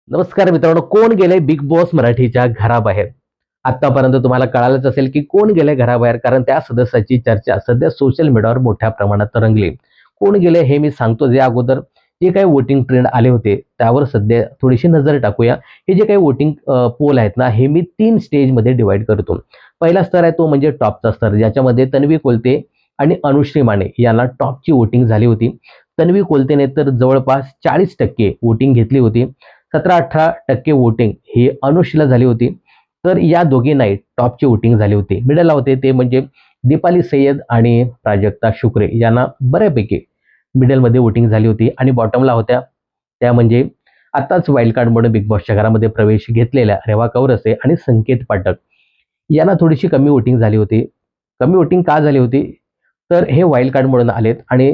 नमस्कार मित्रांनो, कोण गेले बिग बॉस मराठीच्या घराबाहेर? आतापर्यंत तुम्हाला कळालंच असेल की कोण गेले घराबाहेर, कारण त्या सदस्याची चर्चा सध्या सोशल मीडियावर मोठ्या प्रमाणात रंगली. कोण गेले हे मी सांगतो जे अगोदर जे काही वोटिंग ट्रेंड आले होते त्यावर सध्या थोडीशी नजर टाकूया. हे जे काही वोटिंग पोल आहेत ना, हे मी 3 स्टेजमध्ये डिव्हाईड करतो. पहिला स्तर आहे तो म्हणजे टॉपचा स्तर, ज्याच्यामध्ये तन्वी कोलते आणि अनुश्री माने यांना टॉपची वोटिंग झाली होती. तन्वी कोलतेने तर जवळपास 40% वोटिंग घेतली होती. 17-18% वोटिंग ही अनुश्रीला झाली होती. तर या दोघींनाही टॉपची वोटिंग झाली होती. मिडलला होते ते म्हणजे दीपाली सय्यद आणि प्राजक्ता शुक्रे यांना बऱ्यापैकी मिडलमध्ये वोटिंग झाली होती आणि बॉटमला होत्या त्या म्हणजे आताच वाईल्ड कार्ड म्हणून बिग बॉसच्या घरामध्ये प्रवेश घेतलेल्या रेवा कौरसे आणि संकेत पाठक यांना थोडीशी कमी वोटिंग झाली होती. कमी वोटिंग का झाली होती? तर हे वाईल्ड कार्ड म्हणून आलेत आणि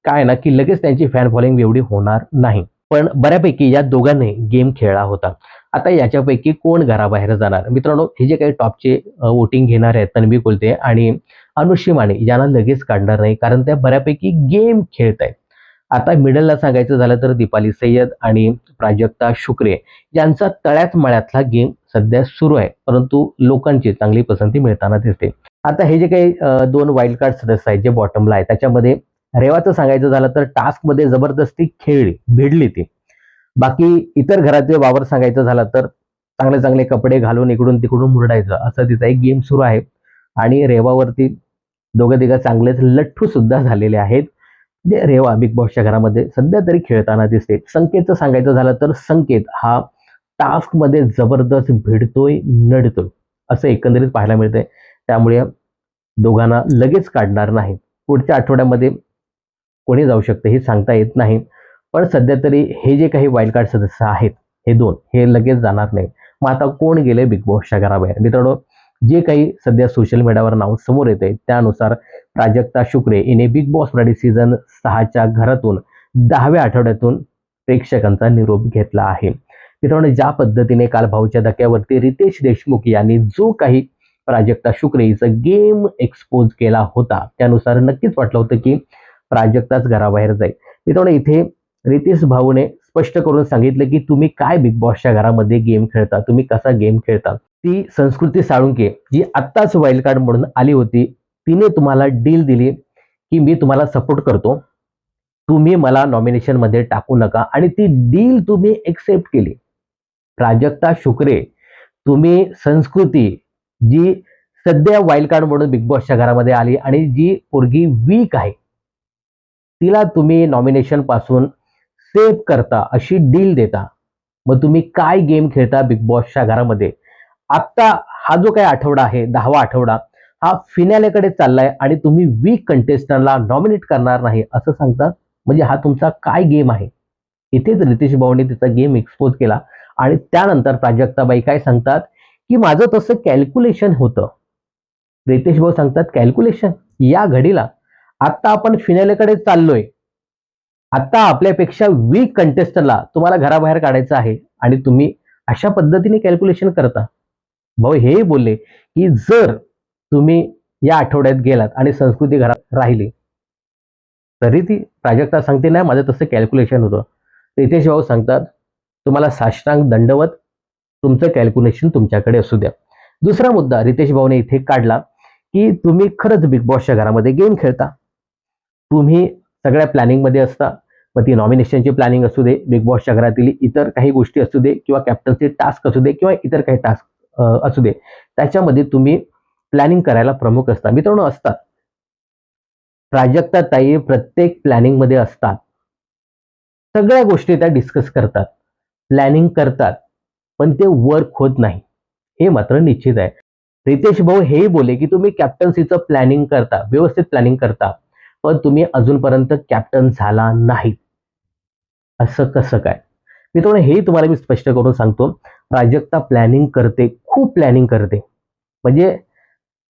काय ना की लगेच त्यांची फॅन फॉलोइंग एवढी होणार नाही. पण बऱ्यापैकी या दोघांनी गेम खेळला होता. आता याच्यापैकी कोण घराबाहेर जाणार? मित्रांनो, हे जे काही टॉपचे वोटिंग घेणार आहेत तन्वी कोलते आणि अनुश्री माने यांना लगेच काढणार नाही, कारण त्या बऱ्यापैकी गेम खेळत आहेत. आता मिडलला सांगायचं झालं तर दीपाली सय्यद आणि प्राजक्ता शुक्रे यांचा तळ्यात मळ्यातला गेम सध्या सुरू आहे, परंतु लोकांची चांगली पसंती मिळताना दिसते. आता हे जे काही 2 वाईल्ड कार्ड सदस्य आहेत जे बॉटमला आहे, त्याच्यामध्ये रेवाचं सांगायचं झालं तर टास्कमध्ये जबरदस्ती खेळली, भिडली ती. बाकी इतर घरातले वावर सांगायचं झालं तर चांगले चांगले कपडे घालून इकडून तिकडून मुरडायचं, असं तिचा एक गेम सुरू आहे. आणि रेवावरती दोघं तिघं चांगलेच लठ्ठू सुद्धा झालेले आहेत. जे रेवा बिग बॉसच्या घरामध्ये सध्या तरी खेळताना दिसते. संकेतचं सांगायचं झालं तर संकेत हा टास्कमध्ये जबरदस्त भिडतोय, नडतोय, असं एकंदरीत पाहायला मिळतंय. त्यामुळे दोघांना लगेच काढणार नाही. पुढच्या आठवड्यामध्ये कोणी जाऊ शकते हे सांगता येत नाही. पण सध्या तरी हे जे काही वाईल्ड कार्ड सदस्य आहेत, हे 2 हे लगेच जाणार नाही. मग आता कोण गेले बिग बॉसच्या घराबाहेर? मित्रांनो, जे काही सध्या सोशल मीडियावर नाव समोर येते त्यानुसार प्राजक्ता शुक्रे हिने बिग बॉस मराठी सीझन 6च्या घरातून 10व्या आठवड्यातून प्रेक्षकांचा निरोप घेतला आहे. मित्रांनो, ज्या पद्धतीने काल भाऊच्या धक्क्यावरती रितेश देशमुख यांनी जो काही प्राजक्ता शुक्रे हिचा गेम एक्सपोज केला होता, त्यानुसार नक्कीच वाटलं होतं की प्राजक्ताच घराबाहेर जाईल. मित्रांनो, इथे रितेश भाऊने स्पष्ट करून सांगितलं की तुम्ही काय बिग बॉसच्या घरामध्ये गेम खेळता, तुम्ही कसा गेम खेळता. ती संस्कृती साळुंके जी आत्ताच वाईल्ड कार्ड म्हणून आली होती, तिने तुम्हाला डील दिली की मी तुम्हाला सपोर्ट करतो, तुम्ही मला नॉमिनेशन मध्ये टाकू नका, आणि ती डील तुम्ही एक्सेप्ट केली. प्राजक्ता शुक्रे, तुम्ही संस्कृती जी सध्या वाईल्ड कार्ड म्हणून बिग बॉसच्या घरामध्ये आली आणि जी पोरगी वीक आहे, तिला तुम्ही नॉमिनेशन पासून सेव्ह करता अशी डील देता. मग तुम्ही काय गेम खेळता बिग बॉसच्या घरामध्ये? आता हा जो काही आठवडा आहे, 10वा आठवडा, हा फिनालेकडे चाललाय आणि तुम्ही वीक कंटेस्टंटला नॉमिनेट करणार नाही असं सांगता. म्हणजे हा तुमचा काय गेम आहे? इथेच रितेश भाऊने तिचा गेम एक्सपोज केला आणि त्यानंतर प्राजक्ताबाई काय सांगतात की माझं तसं कॅल्क्युलेशन होतं. रितेश भाऊ सांगतात कॅल्क्युलेशन या घडीला, आता आपण फिनालेकडे चाललोय, आता आपल्यापेक्षा वीक कंटेस्टंटला तुम्हाला घराबाहेर काढायचं आहे आणि तुम्ही अशा पद्धतीने कॅल्क्युलेशन करता. भाऊ हेही बोलले की जर तुम्ही या आठवड्यात गेलात आणि संस्कृती घरात राहिली, तरी ती प्राजक्ता सांगते नाही माझं तसं कॅल्क्युलेशन होतं. रितेश भाऊ सांगतात तुम्हाला साष्टांग दंडवत, तुमचं कॅल्क्युलेशन तुमच्याकडे असू द्या. दुसरा मुद्दा रितेश भाऊने इथे काढला की तुम्ही खरंच बिग बॉसच्या घरामध्ये गेम खेळता, तुम्ही सगळ्या प्लॅनिंगमध्ये असता. मग ती नॉमिनेशनची प्लॅनिंग असू दे, बिग बॉसच्या घरातील इतर काही गोष्टी असू दे, किंवा कॅप्टन्सी टास्क असू दे, किंवा इतर काही टास्क असू दे, त्याच्यामध्ये तुम्ही प्लॅनिंग करायला प्रमुख असता. मित्रांनो, असतात. प्राजक्ता ताई प्रत्येक प्लॅनिंग मध्ये असतात. सगळ्या गोष्टी त्या डिस्कस करतात, प्लॅनिंग करतात, पण ते वर्क होत नाही, हे मात्र निश्चित आहे. रितेश भाऊ हेही बोलले की तुम्ही कॅप्टन्सीचं प्लॅनिंग करता, व्यवस्थित प्लॅनिंग करता, पण तुम्ही अजूनपर्यंत कॅप्टन झाला नाही. असं कसं काय? मित्रांनो, हे तुम्हाला मी स्पष्ट करून सांगतो. प्राजक्ता प्लॅनिंग करते, खूप प्लॅनिंग करते. म्हणजे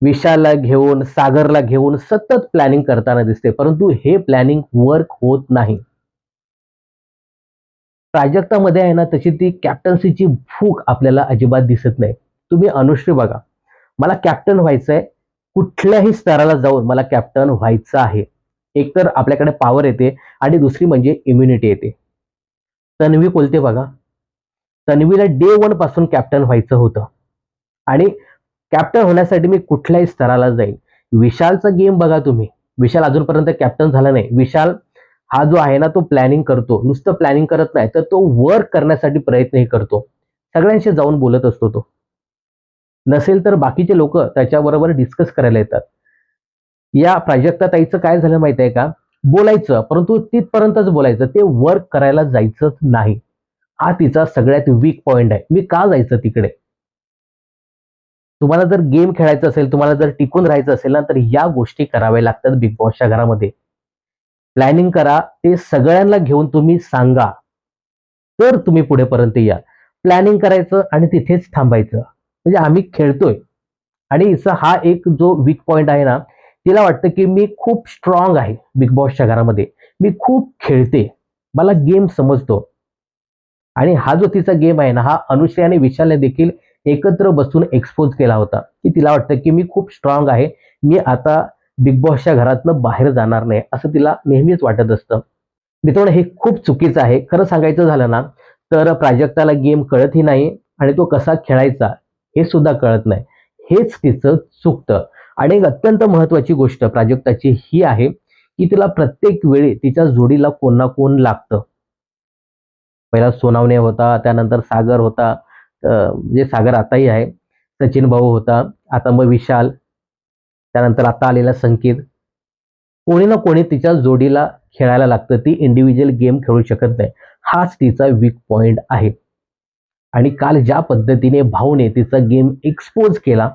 विशालला घेऊन, सागरला घेऊन सतत प्लॅनिंग करताना दिसते, परंतु हे प्लॅनिंग वर्क होत नाही. प्राजक्तामध्ये आहे ना तशी ती कॅप्टन्सीची भूक आपल्याला अजिबात दिसत नाही. तुम्ही अनुश्री बघा, मला कॅप्टन व्हायचंय, कुठल्याही स्तराला जाऊन मला कॅप्टन व्हायचं आहे. एकतर आपल्याकडे पॉवर येते आणि दुसरी म्हणजे इम्युनिटी येते. तन्वी कोलते बघा, तन्वीला डे 1 पासून कॅप्टन व्हायचं होतं आणि कॅप्टन होण्यासाठी मी कुठल्याही स्तराला जाईल. विशालचा गेम बघा तुम्ही. विशाल अजूनपर्यंत कॅप्टन झाला नाही. विशाल हा जो आहे ना तो प्लॅनिंग करतो. नुसतं प्लॅनिंग करत नाही तर तो वर्क करण्यासाठी प्रयत्नही करतो. सगळ्यांशी जाऊन बोलत असतो तो. नसेल तर बाकीचे लोक त्याच्याबरोबर डिस्कस करायला येतात. या प्राजक्ताताईचं काय झालं माहिती आहे का? बोलायचं, परंतु तिथपर्यंतच बोलायचं. ते वर्क करायला जायचंच नाही. हा तिचा सगळ्यात वीक पॉइंट आहे. मी का जायचं तिकडे? तुम्हाला जर गेम खेळायचा असेल, तुम्हाला जर टिकून राहायचं असेल ना, तर या गोष्टी कराव्या लागतात बिग बॉसच्या घरामध्ये. प्लॅनिंग करा, ते सगळ्यांना घेऊन तुम्ही सांगा, तर तुम्ही पुढेपर्यंत या. प्लॅनिंग करायचं आणि तिथेच थांबायचं. म्हणजे आम्ही खेळतोय आणि हिचा हा एक जो वीक पॉइंट आहे ना, तिला वाटतं की मी खूप स्ट्रॉंग आहे बिग बॉसच्या घरामध्ये. मी खूप खेळते. मला गेम समजतो. आणि हा जो तिचा गेम आहे ना, हा अनुश्री आणि विशालने देखील एकत्र बसून एक्सपोज केला होता, की तिला वाटतं की मी खूप स्ट्रॉंग आहे. मी आता बिग बॉसच्या घरातनं बाहेर जाणार नाही, असं तिला नेहमीच वाटत असतं. मित्रांनो, हे खूप चुकीचं आहे. खरं सांगायचं झालं ना, तर प्राजक्ताला गेम कळतही नाही आणि तो कसा खेळायचा हे सुद्धा कळत नाही. हेच तिचं चुकतं. आणि एक अत्यंत महत्त्वाची गोष्ट प्राजक्ताची ही आहे, की तिला प्रत्येक वेळी तिच्या जोडीला कोण ना कोण लागतं. पहिला सोनावणे होता, त्यानंतर सागर होता. म्हणजे सागर आताही आहे. सचिन भाऊ होता. आता मग विशाल, त्यानंतर आता आलेला संकेत. कोणी ना कोणी तिच्या जोडीला खेळायला लागतं. ती इंडिव्हिज्युअल गेम खेळू शकत नाही. हाच तिचा वीक पॉइंट आहे. आणि काल ज्या पद्धतीने भाऊने तिचा गेम एक्सपोज केला,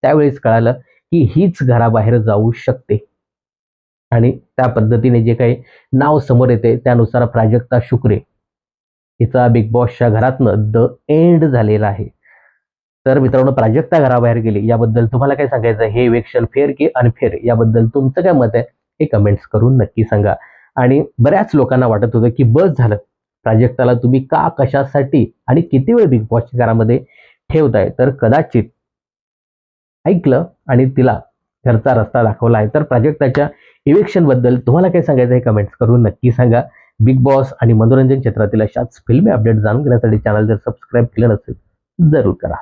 त्यावेळेस कळालं की हीच घराबाहेर जाऊ शकते. आणि त्या पद्धतीने जे काही नाव समोर येते त्यानुसार प्राजक्ता शुक्रे हिचा बिग बॉसच्या घरातनं द एंड झालेला आहे. तर मित्रांनो, प्राजक्ता घराबाहेर गेली याबद्दल तुम्हाला काय सांगायचं? हे इलेक्शन फेअर की अनफेअर याबद्दल तुमचं काय मत आहे हे कमेंट्स करून नक्की सांगा. आणि बऱ्याच लोकांना वाटत होतं की बस झालं, प्राजक्ताला तुम्ही का, कशासाठी आणि किती वेळ बिग बॉसच्या घरामध्ये ठेवताय? तर कदाचित ऐकलं आणि तिला घरचा रस्ता दाखवला आहे. तर प्राजक्ताच्या इलेक्शन बद्दल तुम्हाला काय सांगायचं हे कमेंट्स करून नक्की सांगा. बिग बॉस आणि मनोरंजन क्षेत्रातील अशाच फिल्मी अपडेट जाणून घेण्यासाठी चॅनल जर सबस्क्राईब केलं नसेल जरूर करा.